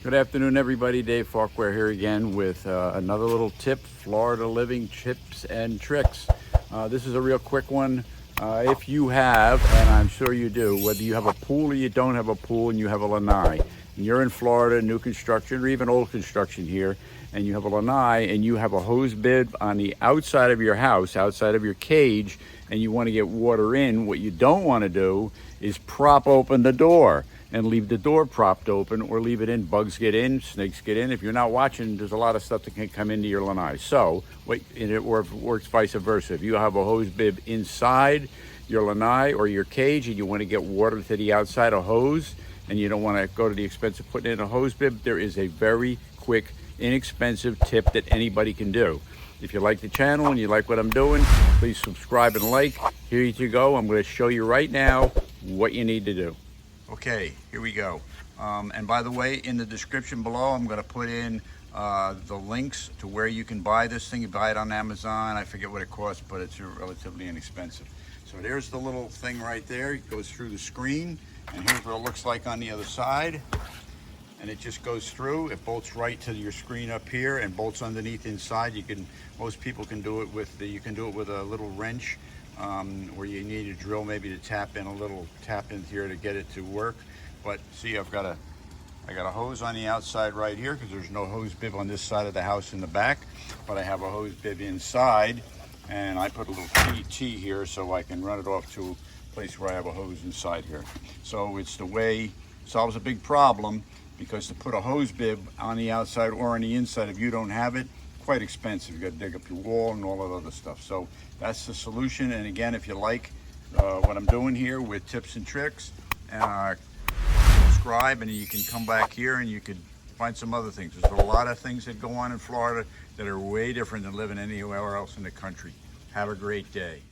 Good afternoon, everybody. Davefauquier here again with another little tip, Florida living tips and tricks. This is a real quick one. If you have, and I'm sure you do, whether you have a pool or you don't have a pool and you have a lanai, and you're in Florida, new construction or even old construction here, and you have a lanai and you have a hose bib on the outside of your house, outside of your cage, and you want to get water in, what you don't want to do is prop open the door and leave the door propped open, or leave it in. Bugs get in, snakes get in. If you're not watching, there's a lot of stuff that can come into your lanai. So, wait, and it works vice versa. If you have a hose bib inside your lanai or your cage and you want to get water to the outside, a hose, and you don't want to go to the expense of putting in a hose bib, there is a very quick, inexpensive tip that anybody can do. If you like the channel and you like what I'm doing, please subscribe and like. Here you go. I'm going to show you right now what you need to do. Okay, here we go. And by the way, in the description below, I'm going to put in the links to where you can buy this thing. You buy it on Amazon. I forget what it costs, but it's relatively inexpensive. So there's the little thing right there. It goes through the screen, and here's what it looks like on the other side. And it just goes through. It bolts right to your screen up here and bolts underneath inside. Most people can do it with you can do it with a little wrench. Where you need a drill maybe to tap in here to get it to work. But see, I got a hose on the outside right here because there's no hose bib on this side of the house in the back, but I have a hose bib inside, and I put a little T here so I can run it off to a place where I have a hose inside here. So it's the way, solves a big problem, because to put a hose bib on the outside or on the inside, if you don't have it, quite expensive. You got to dig up your wall and all that other stuff. So that's the solution. And again, if you like what I'm doing here with tips and tricks, subscribe, and you can come back here and you could find some other things. There's a lot of things that go on in Florida that are way different than living anywhere else in the country. Have a great day.